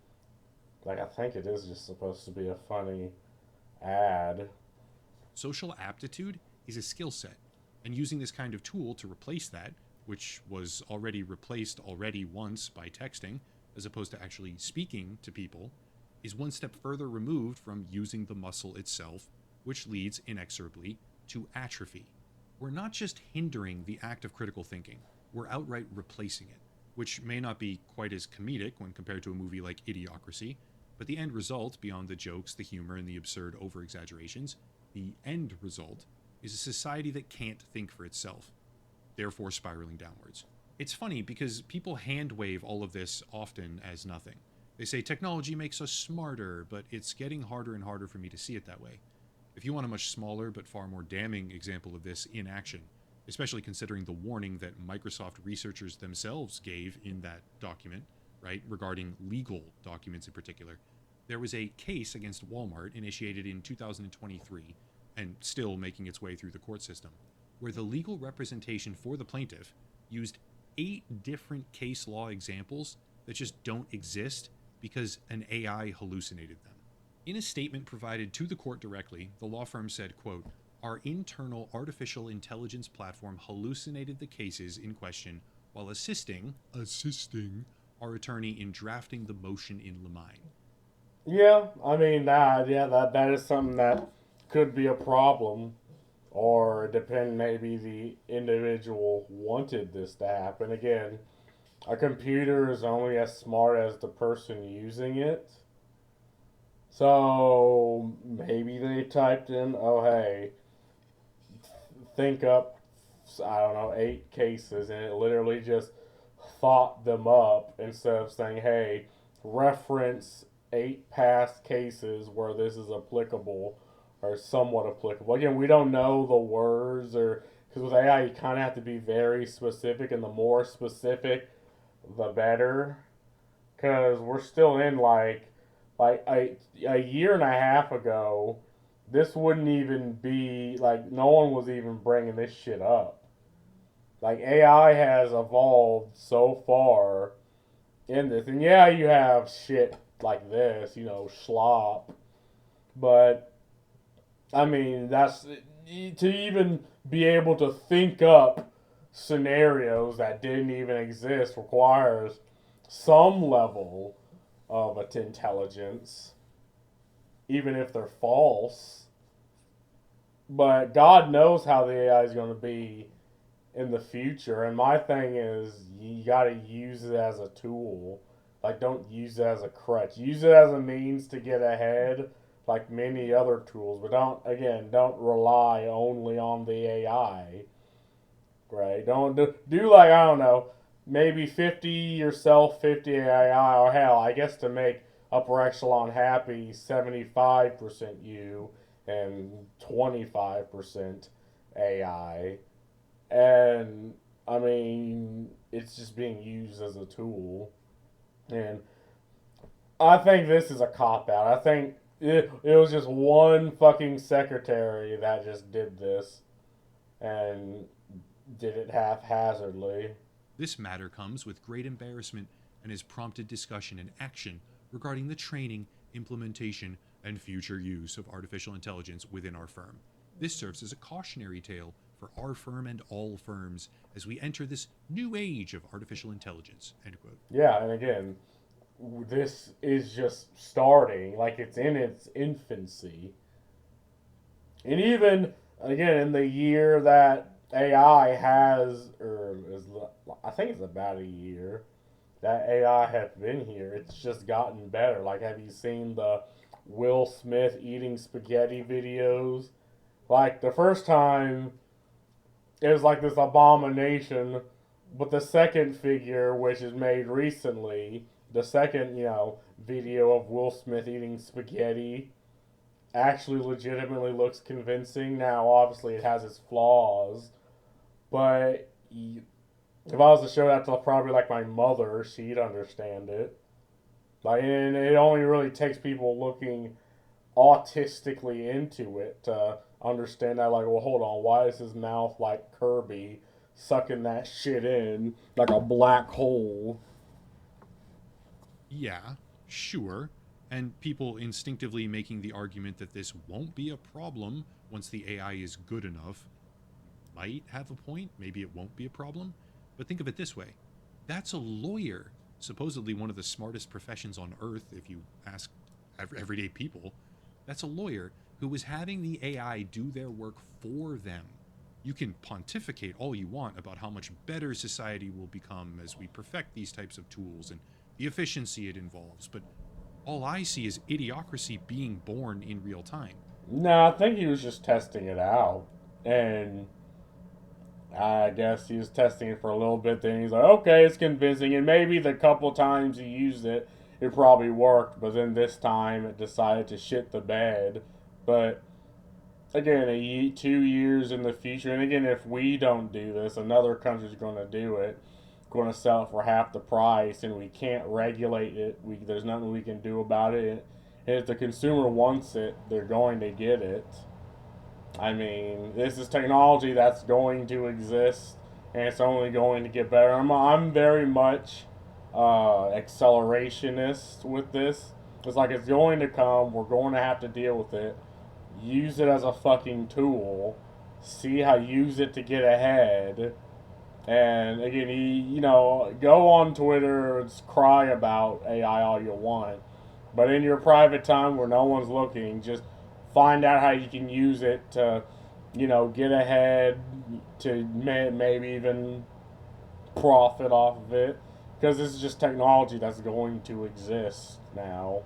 Like, I think it is just supposed to be a funny ad. Social aptitude is a skill set, and using this kind of tool to replace that, which was already replaced already once by texting, as opposed to actually speaking to people, is one step further removed from using the muscle itself, which leads inexorably to atrophy. We're not just hindering the act of critical thinking, we're outright replacing it, which may not be quite as comedic when compared to a movie like Idiocracy, but the end result, beyond the jokes, the humor, and the absurd over exaggerations, the end result is a society that can't think for itself, therefore spiraling downwards. It's funny because people hand wave all of this often as nothing. They say technology makes us smarter, but it's getting harder and harder for me to see it that way. If you want a much smaller but far more damning example of this in action, especially considering the warning that Microsoft researchers themselves gave in that document, right, regarding legal documents in particular, there was a case against Walmart initiated in 2023 and still making its way through the court system, where the legal representation for the plaintiff used 8 different case law examples that just don't exist because an AI hallucinated them. In a statement provided to the court directly, the law firm said, quote, "Our internal artificial intelligence platform hallucinated the cases in question while assisting our attorney in drafting the motion in limine." Yeah, I mean that is something that could be a problem, or depend maybe the individual wanted this to happen. Again, a computer is only as smart as the person using it. So maybe they typed in, "Oh hey, think up, I don't know, 8 cases," and it literally just thought them up instead of saying, "Hey, reference 8 past cases where this is applicable or somewhat applicable." Again, we don't know the words, or because with AI you kind of have to be very specific, and the more specific, the better. Because we're still in like a year and a half ago, this wouldn't even be like, no one was even bringing this shit up. Like AI has evolved so far in this, and yeah, you have shit like this, slop, but I mean that's to even be able to think up scenarios that didn't even exist requires some level of intelligence, even if they're false. But God knows how the AI is going to be in the future. And my thing is, you got to use it as a tool. Like, don't use it as a crutch. Use it as a means to get ahead, like many other tools. But don't rely only on the AI. Right? Don't do like, I don't know, maybe 50 yourself, 50 AI, or hell, I guess to make upper echelon happy, 75% you and 25% AI. And I mean, it's just being used as a tool. And I think this is a cop out. I think it was just one fucking secretary that just did this and did it haphazardly. This matter comes with great embarrassment and has prompted discussion and action regarding the training, implementation, and future use of artificial intelligence within our firm. This serves as a cautionary tale for our firm and all firms as we enter this new age of artificial intelligence. End quote. Yeah, and again, this is just starting, like it's in its infancy. And even again in the year that AI has, or is, I think it's about a year that AI has been here, it's just gotten better. Like, have you seen the Will Smith eating spaghetti videos? Like the first time, it was like this abomination, but the second figure, which is made recently, the second video of Will Smith eating spaghetti actually legitimately looks convincing. Now, obviously, it has its flaws, but if I was to show that to probably like my mother, she'd understand it. Like, and it only really takes people looking autistically into it to understand that. Like, well, hold on, why is his mouth like Kirby, sucking that shit in like a black hole? Yeah, sure. And people instinctively making the argument that this won't be a problem once the AI is good enough might have a point. Maybe it won't be a problem. But think of it this way, that's a lawyer, supposedly one of the smartest professions on earth, if you ask everyday people. That's a lawyer who is having the AI do their work for them. You can pontificate all you want about how much better society will become as we perfect these types of tools and the efficiency it involves, but all I see is idiocracy being born in real time. No, I think he was just testing it out, and I guess he was testing it for a little bit. Then he's like, okay, it's convincing, and maybe the couple times he used it, it probably worked. But then this time, it decided to shit the bed. But again, 2 years in the future, and again, if we don't do this, another country's going to do it. Going to sell it for half the price, and we can't regulate it. There's nothing we can do about it. And if the consumer wants it, they're going to get it. I mean, this is technology that's going to exist, and it's only going to get better. I'm very much accelerationist with this. It's like it's going to come. We're going to have to deal with it. Use it as a fucking tool. See how use it to get ahead. And again, go on Twitter, cry about AI all you want, but in your private time where no one's looking, just find out how you can use it to, get ahead, to maybe even profit off of it, because this is just technology that's going to exist now.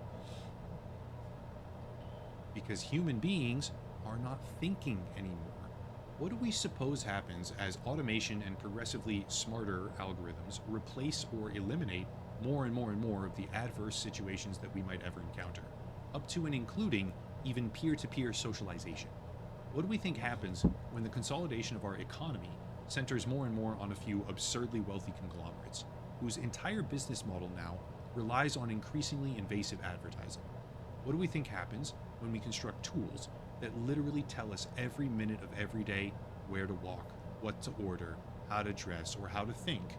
Because human beings are not thinking anymore. What do we suppose happens as automation and progressively smarter algorithms replace or eliminate more and more and more of the adverse situations that we might ever encounter, up to and including even peer to peer socialization? What do we think happens when the consolidation of our economy centers more and more on a few absurdly wealthy conglomerates, whose entire business model now relies on increasingly invasive advertising? What do we think happens when we construct tools that literally tell us every minute of every day where to walk, what to order, how to dress, or how to think?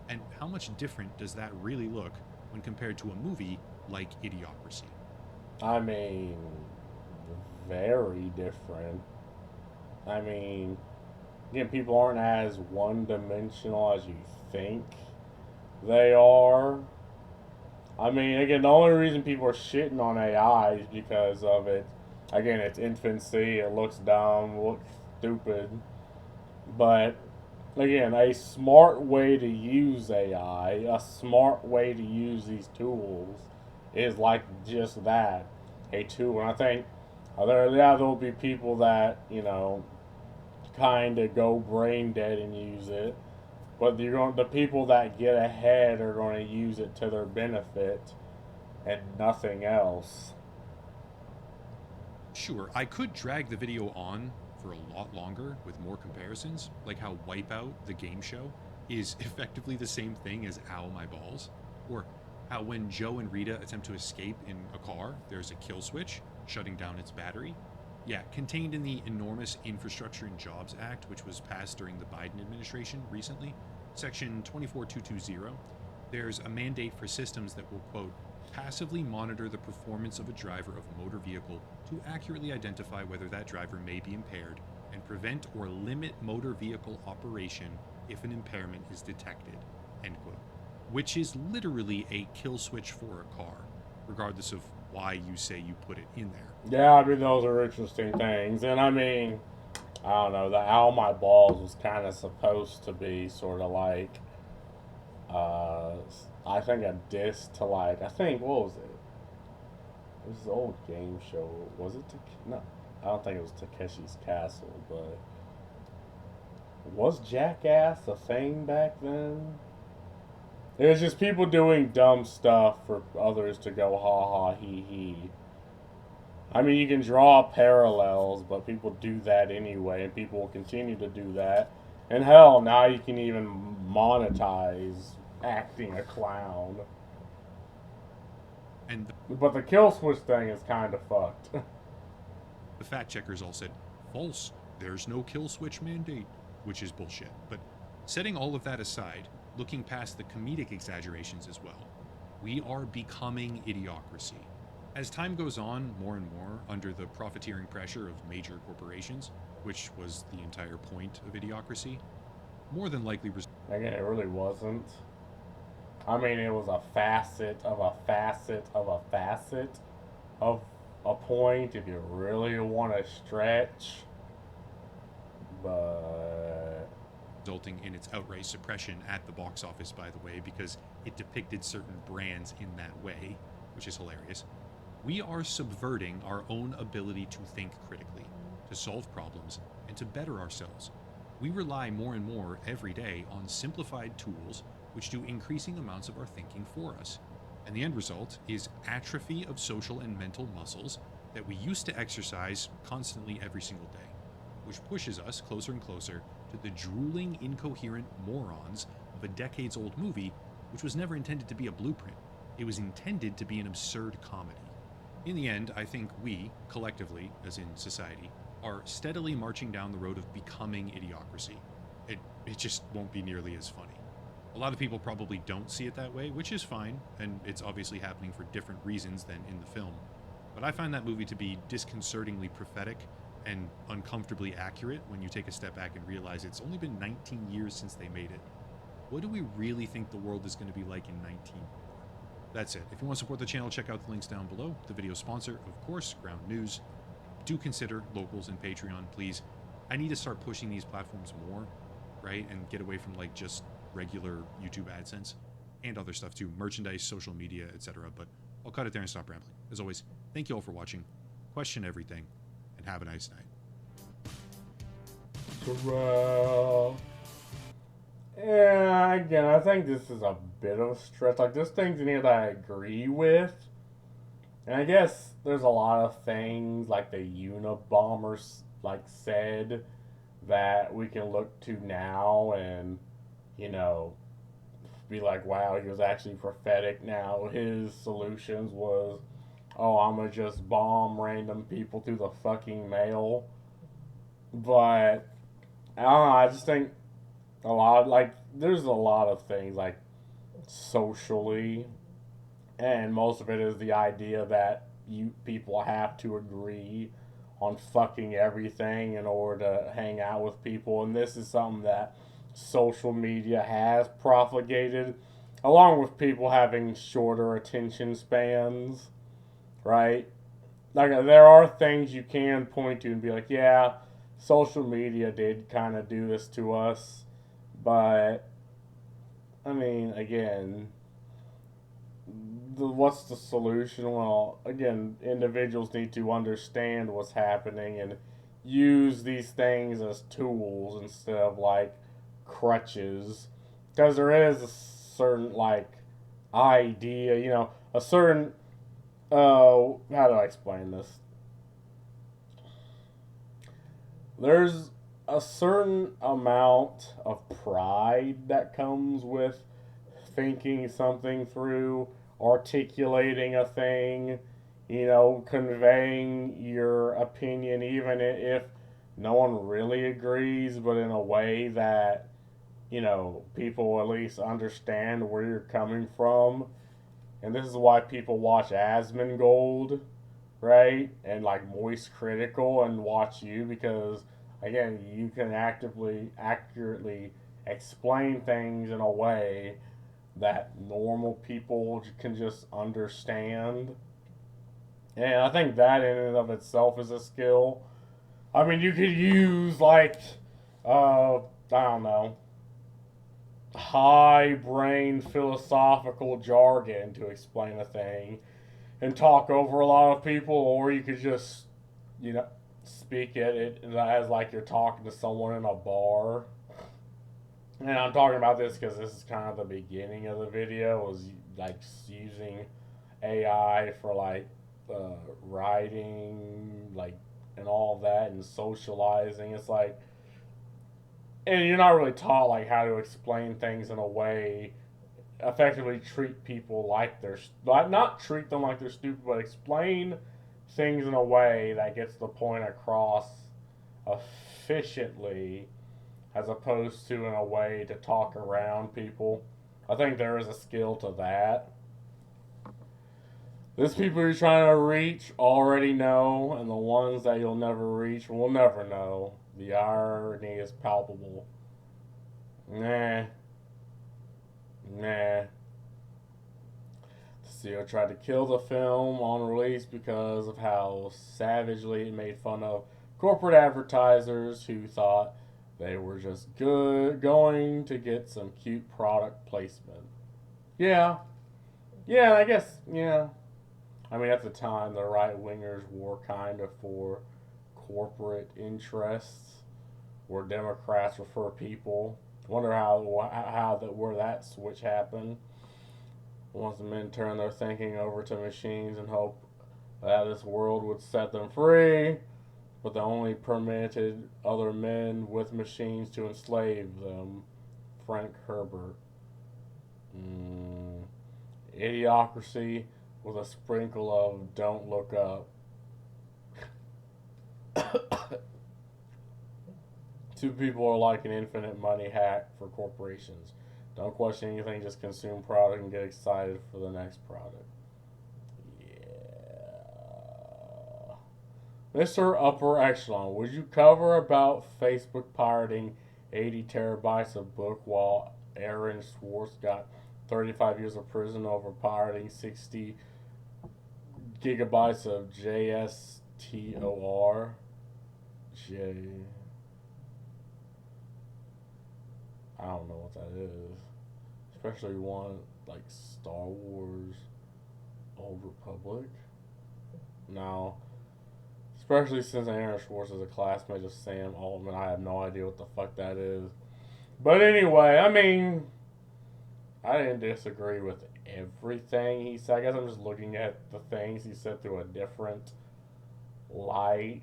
And how much different does that really look when compared to a movie like Idiocracy? I mean, very different. I mean, again, people aren't as one dimensional as you think they are. I mean, again, the only reason people are shitting on AI is because of it. Again, it's infancy, it looks dumb, looks stupid. But, again, a smart way to use AI, a smart way to use these tools is like just that, a tool. And I think there'll be people that, kind of go brain dead and use it. But the people that get ahead are going to use it to their benefit and nothing else. Sure, I could drag the video on for a lot longer with more comparisons, like how Wipeout, the game show, is effectively the same thing as Ow My Balls, or how when Joe and Rita attempt to escape in a car, there's a kill switch shutting down its battery. Yeah, contained in the enormous Infrastructure and Jobs Act, which was passed during the Biden administration recently, Section 24220, there's a mandate for systems that will, quote, passively monitor the performance of a driver of a motor vehicle to accurately identify whether that driver may be impaired and prevent or limit motor vehicle operation if an impairment is detected, end quote. Which is literally a kill switch for a car, regardless of why you say you put it in there. Yeah, I mean, those are interesting things. And I mean, I don't know, the Ow My Balls was kind of supposed to be sort of like, uh, I think a diss to like, I think, what was it? It was an old game show. Was it? No, I don't think it was Takeshi's Castle, but was Jackass a thing back then? It was just people doing dumb stuff for others to go ha ha he he. I mean, you can draw parallels, but people do that anyway, and people will continue to do that. And hell, now you can even monetize acting a clown. And But the kill switch thing is kind of fucked. the fact checkers all said, false, there's no kill switch mandate, which is bullshit. But setting all of that aside, looking past the comedic exaggerations as well, we are becoming Idiocracy. As time goes on, more and more, under the profiteering pressure of major corporations, which was the entire point of Idiocracy, more than likely Again, it really wasn't. I mean, it was a facet of a facet of a facet of a point if you really want to stretch. But resulting in its outright suppression at the box office, by the way, because it depicted certain brands in that way, which is hilarious. We are subverting our own ability to think critically, to solve problems, and to better ourselves. We rely more and more every day on simplified tools which do increasing amounts of our thinking for us. And the end result is atrophy of social and mental muscles that we used to exercise constantly every single day, which pushes us closer and closer to the drooling, incoherent morons of a decades-old movie, which was never intended to be a blueprint. It was intended to be an absurd comedy. In the end, I think we, collectively, as in society, are steadily marching down the road of becoming idiocracy. It just won't be nearly as funny. A lot of people probably don't see it that way, which is fine, and it's obviously happening for different reasons than in the film. But I find that movie to be disconcertingly prophetic and uncomfortably accurate when you take a step back and realize it's only been 19 years since they made it. What do we really think the world is going to be like in 19? That's it. If you want to support the channel, check out the links down below. The video sponsor, of course, Ground News. Do consider locals and Patreon, please. I need to start pushing these platforms more, right? And get away from like just regular YouTube AdSense and other stuff too, merchandise, social media, etc. But I'll cut it there and stop rambling. As always, thank you all for watching. Question everything, and have a nice night. Well, yeah, again, I think this is a bit of a stretch. Like, there's things in here that I agree with. And I guess there's a lot of things, like the Unabombers, like, said that we can look to now and, you know, be like, wow, he was actually prophetic. Now his solutions was, oh, I'm gonna just bomb random people through the fucking mail. But I don't know, I just think there's a lot of things, like, socially, and most of it is the idea that you people have to agree on fucking everything in order to hang out with people, and this is something that social media has propagated, along with people having shorter attention spans, right? Like, there are things you can point to and be like, yeah, social media did kind of do this to us, but I mean, again, what's the solution? Well, again, individuals need to understand what's happening and use these things as tools instead of like crutches, because there is a certain like idea, you know, a certain how do I explain this? There's a certain amount of pride that comes with thinking something through, articulating a thing, you know, conveying your opinion, even if no one really agrees, but in a way that, you know, people at least understand where you're coming from. And this is why people watch Asmongold, right? And like Moist Critical and watch you, because again, you can accurately explain things in a way that normal people can just understand. And I think that in and of itself is a skill. I mean, you could use like I don't know, high brain philosophical jargon to explain a thing and talk over a lot of people, or you could just, you know, speak it as like you're talking to someone in a bar. And I'm talking about this because this is kind of the beginning of the video, was like using AI for like writing, like, and all of that, and socializing. It's like, and you're not really taught like how to explain things in a way, effectively treat people like they're not treat them like they're stupid, but explain things in a way that gets the point across efficiently, as opposed to in a way to talk around people. I think there is a skill to that. These people you're trying to reach already know, and the ones that you'll never reach will never know. The irony is palpable. Nah. The studio tried to kill the film on release because of how savagely it made fun of corporate advertisers who thought they were just going to get some cute product placement. Yeah. Yeah, I guess, yeah. I mean, at the time, the right wingers were kind of for corporate interests, where Democrats were for people. Wonder where that switch happened. Once the men turned their thinking over to machines and hope that this world would set them free, but they only permitted other men with machines to enslave them. Frank Herbert. Idiocracy with a sprinkle of don't look up. YouTube people are like an infinite money hack for corporations. Don't question anything, just consume product and get excited for the next product. Yeah. Mr. Upper Echelon, would you cover about Facebook pirating 80 terabytes of book while Aaron Swartz got 35 years of prison over pirating 60 gigabytes of JSTOR? I don't know what that is. Especially one like Star Wars Old Republic. No. Especially since Aaron Schwartz is a classmate of Sam Altman. I have no idea what the fuck that is. But anyway, I mean, I didn't disagree with everything he said. I guess I'm just looking at the things he said through a different light.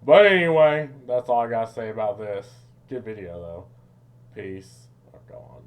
But anyway, that's all I gotta say about this. Good video though. Peace. Or go on.